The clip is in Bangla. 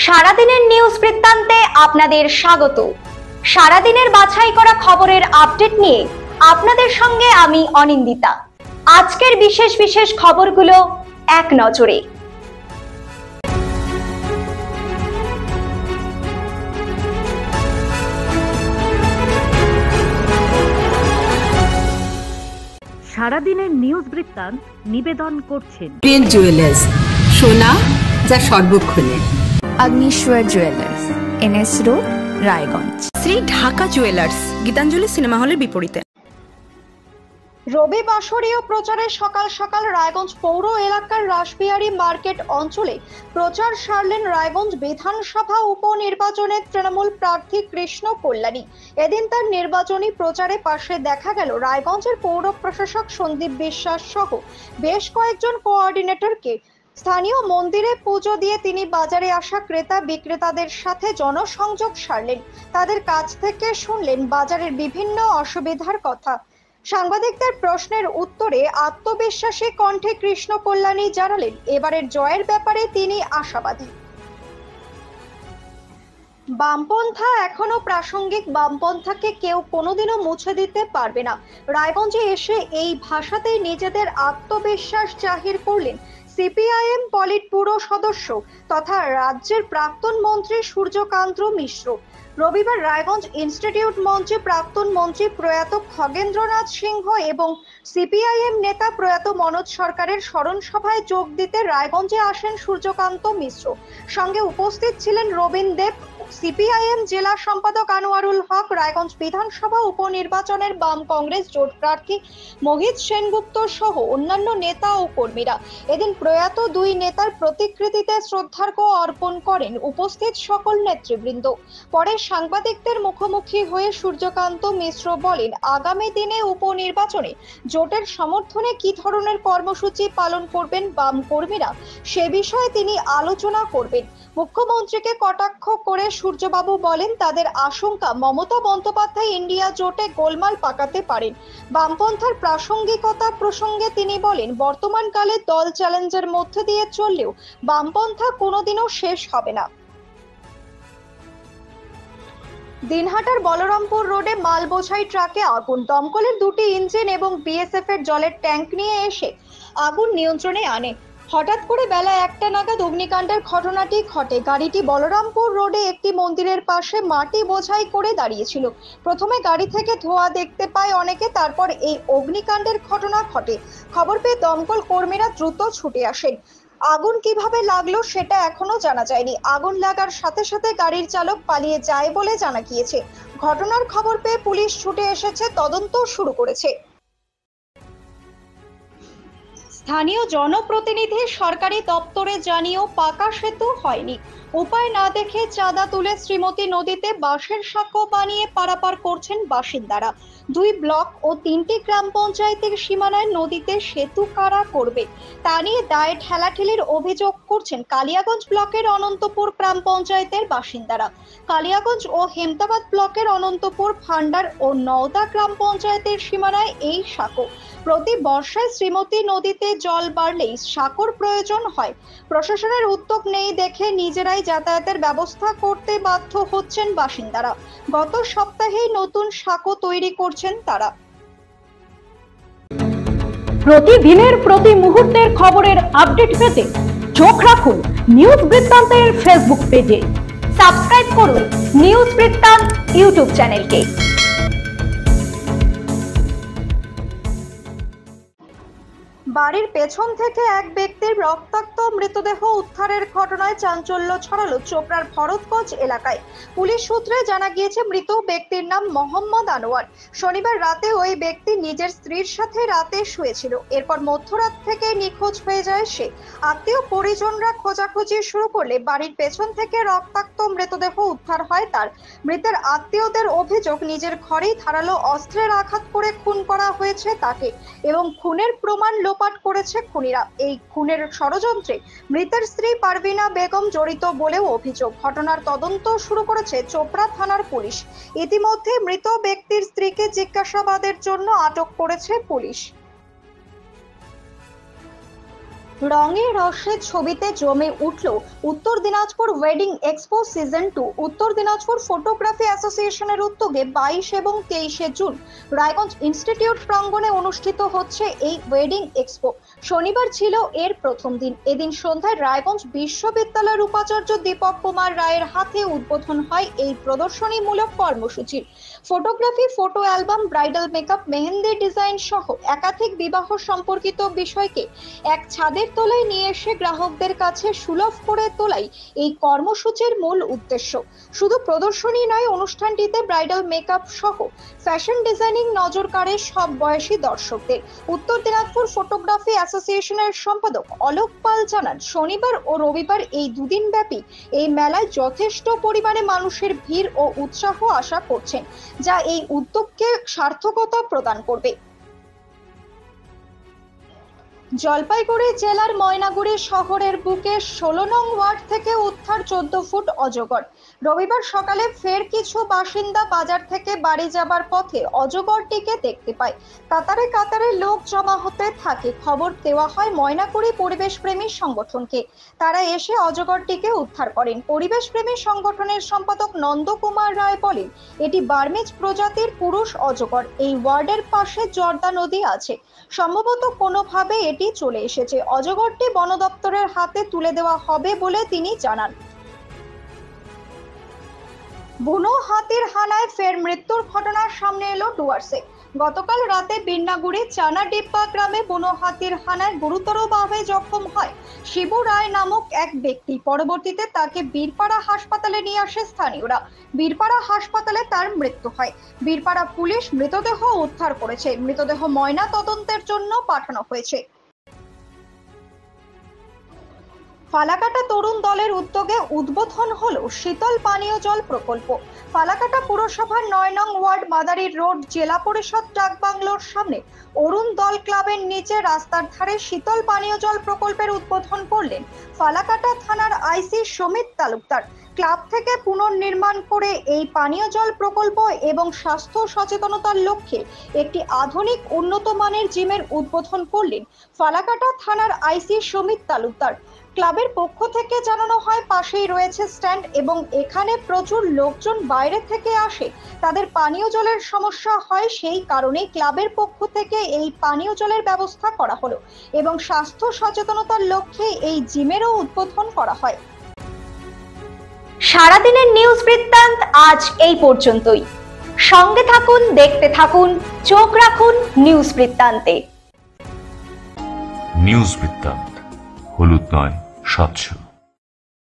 সারাদিনের নিউজ বৃত্তান্তে আপনাদের স্বাগত। সারাদিনের বাছাই করা খবরের আপডেট নিয়ে আপনাদের সঙ্গে আমি অনিন্দিতা। আজকের বিশেষ বিশেষ খবরগুলো এক নজরে। সারাদিনের নিউজ বৃত্তান্ত নিবেদন করছেন প্রিন্ট জুয়েলার্স, সোনা যা সর্বক্ষণের। Agnishwar jewellers, NS road, Raiganj. Shri Dhaka jewellers, Gitanjali cinema হলের বিপরীতে। রবিবাসরীয় প্রচারে সকাল সকাল রায়গঞ্জ পৌর এলাকার রাসবিহারী মার্কেট অঞ্চলে প্রচার সারলেন রায়গঞ্জ বিধানসভা উপনির্বাচনে তৃণমূল প্রার্থী কৃষ্ণ কল্যাণী। এদিন তার নির্বাচনী প্রচারে পাশে দেখা গেল রায়গঞ্জের পৌর প্রশাসক সন্দীপ বিশ্বাস সহ বেশ কয়েকজন কোঅর্ডিনেটরকে। স্থানীয় মন্দিরে পুজো দিয়ে তিনি বাজারে আসা ক্রেতা বিক্রেতাদের সাথে জনসংযোগ সারলেন। তাদের কাছ থেকে শুনলেন বাজারের বিভিন্ন অসুবিধার কথা। সাংবাদিকদের প্রশ্নের উত্তরে আত্মবিশ্বাসী কণ্ঠে কৃষ্ণ কল্যাণী জানালেন এবারের জয়ের ব্যাপারে তিনি আশাবাদী। বামপন্থা এখনো প্রাসঙ্গিক, বামপন্থাকে কেউ কোনোদিনও মুছে দিতে পারবে না। রায়গঞ্জে এসে এই ভাষাতেই নিজেদের আত্মবিশ্বাস জাহির করলেন সিপিআইএম পলিট ব্যুরো সদস্য তথা রাজ্যের প্রাক্তন মন্ত্রী সূর্যকান্ত মিশ্র। রবিবার রায়গঞ্জ ইনস্টিটিউট মঞ্চে প্রাক্তন মন্ত্রী প্রয়াত খগেন্দ্রনাথ সিংহ এবং সিপিআইএম নেতা প্রয়াত মনোজ সরকারের স্মরণ সভায় যোগ দিতে রায়গঞ্জে আসেন সূর্যকান্ত মিশ্র। সঙ্গে উপস্থিত ছিলেন রবীন দেব, সিপিআইএম জেলা সম্পাদক আনোয়ারুল হক, রায়গঞ্জ বিধানসভা উপনির্বাচনের বাম কংগ্রেস জোট প্রার্থী মোহিত সেনগুপ্ত সহ অন্যান্য নেতা ও কর্মীরা। এদিন প্রয়াত দুই নেতার প্রতিকৃতিতে শ্রদ্ধার্ঘ্য অর্পণ করেন উপস্থিত সকল নেতৃবৃন্দ। পরে সাংবাদিকদের মুখোমুখি হয়ে সূর্যকান্ত মিশ্র বলেন, আগামী দিনে উপনির্বাচনে জোটের সমর্থনে কি ধরনের কর্মসূচি পালন করবেন বাম কর্মীরা সে বিষয়ে তিনি আলোচনা করবেন। মুখ্যমন্ত্রীকে কটাক্ষ করে সূর্যবাবু বলেন তাদের আশঙ্কা মমতা বন্দ্যোপাধ্যায় ইন্ডিয়া জোটে গোলমাল পাকাতে পারেন। বামপন্থার প্রাসঙ্গিকতা প্রসঙ্গে তিনি বলেন, বর্তমানকালে দল চ্যালেঞ্জের মধ্যে দিয়ে চললেও বামপন্থা কোনোদিনও শেষ হবে না। দিনহাটার বলরামপুর রোডে মাল বোঝাই ট্রাকে আগুন। দমকলের দুটি ইঞ্জিন এবং বিএসএফ এর জলের ট্যাঙ্ক নিয়ে এসে আগুন নিয়ন্ত্রণে আনে। হঠাৎ করে বেলা 1টা নাগাদ অগ্নিকাণ্ডের ঘটনাটি ঘটে। গাড়িটি বলরামপুর রোডে একটি মন্দিরের পাশে মাটি বোঝাই করে দাঁড়িয়েছিল। প্রথমে গাড়ি থেকে ধোঁয়া দেখতে পায় অনেকে, তারপর এই অগ্নিকাণ্ডের ঘটনা ঘটে। খবর পেয়ে দমকল কর্মীরা দ্রুত ছুটে আসেন। আগুন কিভাবে লাগলো সেটা এখনো জানা যায়নি। আগুন লাগার সাথে সাথে গাড়ির চালক পালিয়ে যায় বলে জানা গিয়েছে। ঘটনার খবর পেয়ে পুলিশ ছুটে এসেছে, তদন্ত শুরু করেছে। স্থানীয় জনপ্রতিনিধি সরকারি দপ্তরে জানিয়েও পাকা সেতু হয়নি। উপায় না দেখে চাঁদা তুলে শ্রীমতী নদীতে বাঁশের সাঁকো বানিয়ে পারাপার করছেন বাসিন্দারা। 2 ব্লক ও 3টি গ্রাম পঞ্চায়েতের সীমানায় নদীতে সেতু কারা করবে তা নিয়ে দায়ে ঠেলাঠেলির অভিযোগ করছেন কালিয়াগঞ্জ ব্লকের অনন্তপুর গ্রাম পঞ্চায়েতের বাসিন্দারা। কালিয়াগঞ্জ ও হেমতাবাদ ব্লকের অনন্তপুর, ভান্ডার ও নওদা গ্রাম পঞ্চায়েতের সীমানায় এই সাঁকো। প্রতি বর্ষায় শ্রীমতী নদীতে জল বাড়লেই সাঁকোর প্রয়োজন হয়। প্রশাসনের উদ্যোগ নেই দেখে নিজেরাই যাতায়াতের ব্যবস্থা করতে বাধ্য হচ্ছেন বাসিন্দারা। গত সপ্তাহেই নতুন সাঁকো তৈরি করছেন তারা। প্রতিদিনের প্রতি মুহূর্তের খবরের আপডেট পেতে চোখ রাখুন নিউজ বৃত্তান্তের ফেসবুক পেজে। সাবস্ক্রাইব করুন নিউজ বৃত্তান্ত ইউটিউব চ্যানেলকে। বাড়ির পেছন থেকে এক ব্যক্তির রক্তাক্ত মৃতদেহ উদ্ধারের ঘটনায় চাঞ্চল্য ছড়ালো চোপড়ার ভরতগঞ্জ এলাকায়। পুলিশ সূত্রে জানা গিয়েছে মৃত ব্যক্তির নাম মোহাম্মদ আনোয়ার। শনিবার রাতে ওই ব্যক্তি নিজের স্ত্রীর সাথে রাতে শুয়েছিল। এরপর মধ্যরাত থেকে নিখোঁজ হয়ে যায় সে। আত্মীয় পরিজনরা খোঁজাখুঁজি শুরু করলে বাড়ির পেছন থেকে রক্তাক্ত মৃতদেহ উদ্ধার হয় তার। মৃতের আত্মীয়দের অভিযোগ নিজের ঘরেই ধারালো অস্ত্রের আঘাত করে খুন করা হয়েছে তাকে এবং খুনের প্রমাণ লোপাট করেছে খুনিরা। এই খুনের ষড়যন্ত্রে মৃতের স্ত্রী পারভিনা বেগম জড়িত বলেও অভিযোগ। ঘটনার তদন্ত শুরু করেছে চোপড়া থানার পুলিশ। ইতিমধ্যে মৃত ব্যক্তির স্ত্রীকে জিজ্ঞাসাবাদের জন্য আটক করেছে পুলিশ। রঙে রসে ছবিতে জমে উঠল উত্তর দিনাজপুর ওয়েডিং এক্সপো সিজন 2। উত্তর দিনাজপুর ফটোগ্রাফি অ্যাসোসিয়েশনের উদ্যোগে 22 এবং 23 জুন রায়গঞ্জ ইনস্টিটিউট প্রাঙ্গণে অনুষ্ঠিত হচ্ছে এই ওয়েডিং এক্সপো। শনিবার ছিল এর প্রথম দিন। এদিন সন্ধ্যায় রায়গঞ্জ বিশ্ববিদ্যালয়ের উপাচার্য দীপক কুমার রায়ের হাতে উদ্বোধন হয় এই প্রদর্শনীমূলক কর্মসূচির। Photography, photo album, bridal makeup, mehndi design সহ একাধিক বিবাহ সম্পর্কিত বিষয়কে এক ছাদের তলায় নিয়ে এসে গ্রাহকদের কাছে সুলভ করে তোলাই এই কর্মসূচির মূল উদ্দেশ্য। শুধু প্রদর্শনী নয়, অনুষ্ঠানটিতে ব্রাইডাল মেকআপ সহ ফ্যাশন ডিজাইনিং নজর কাড়ে সব বয়সী দর্শকদের। উত্তর দিনাজপুর ফটোগ্রাফি অ্যাসোসিয়েশনের সম্পাদক অলোক পাল জানান, শনিবার ও রবিবার এই দুদিন ব্যাপী এই মেলায় যথেষ্ট পরিমাণে মানুষের ভিড় ও উৎসাহ আশা করছেন, যা এই উদ্যোগকে সার্থকতা প্রদান করবে। জলপাইগুড়ি জেলার ময়নাগুড়ি শহরের বুকে 16 নং ওয়ার্ড থেকে উদ্ধার 14 ফুট অজগর। রবিবার সকালে ফের কিছু বাসিন্দা বাজার থেকে বাড়ি যাবার পথে অজগরটিকে দেখতে পায়। কাতারে কাতারে লোক জমা হতে থাকে। খবর দেওয়া হয় ময়নাগুড়ি পরিবেশপ্রেমী সংগঠনকে। তারা এসে অজগরটিকে উদ্ধার করেন। পরিবেশপ্রেমী সংগঠনের সম্পাদক নন্দকুমার রায় বলেন, এটি বার্মিজ প্রজাতির পুরুষ অজগর। এই ওয়ার্ডের পাশে জর্দা নদী আছে, সম্ভবত কোনোভাবে এটি চলে এসেছে। অজগরটি বন দপ্তরের হাতে তুলে দেওয়া হবে বলে তিনি জানান। বুনো হাতির হানায় ফের মৃত্যুর ঘটনা সামনে এলো ডুয়ার্সে। গতকাল রাতে বিন্নাগুড়ি চানাডিব্বা গ্রামে বুনো হাতির হানায় গুরুতরভাবে জখম হয় শিবু রায় নামক এক ব্যক্তি। পরবর্তীতে তাকে বীরপাড়া হাসপাতালে নিয়ে আসে স্থানীয়রা। বীরপাড়া হাসপাতালে তার মৃত্যু হয়। বীরপাড়া পুলিশ মৃতদেহ উদ্ধার করেছে। মৃতদেহ ময়না তদন্তের জন্য পাঠানো হয়েছে। ফালাকাটা তরুণ দলের উদ্যোগে উদ্বোধন হলো শীতল পানীয় জল প্রকল্প। ফালাকাটা পুরসভার 9 নং ওয়ার্ড মাদারি রোড জেলা পরিষদ ডাকবাংলোর সামনে অরুণ দল ক্লাবের নিচে রাস্তার ধারে শীতল পানীয় জল প্রকল্পের উদ্বোধন করলেন ফালাকাটা থানার আইসি সমিত তালুকদার। ক্লাব থেকে পুনর্নির্মাণ করে এই পানীয় জল প্রকল্প এবং স্বাস্থ্য সচেতনতার লক্ষ্যে একটি আধুনিক উন্নত মানের জিমের উদ্বোধন করলেন ফালাকাটা থানার আইসি সমিত তালুকদার। ক্লাবের পক্ষ থেকে জানানো হয়, পাশেই রয়েছে স্ট্যান্ড এবং এখানে প্রচুর লোকজন বাইরে থেকে আসে। তাদের পানীয় জলের সমস্যা হয়, সেই কারণে ক্লাবের পক্ষ থেকে এই পানীয় জলের ব্যবস্থা করা হলো এবং স্বাস্থ্য সচেতনতার লক্ষ্যে এই জিমেরও উদ্বোধন করা হয়। সারাদিনের নিউজ বৃত্তান্ত আজ এই পর্যন্তই। সঙ্গে থাকুন, দেখতে থাকুন, চোখ রাখুন নিউজ বৃত্তান্তে। নিউজ বৃত্তান্ত, হলুদ নয়, স্বচ্ছ।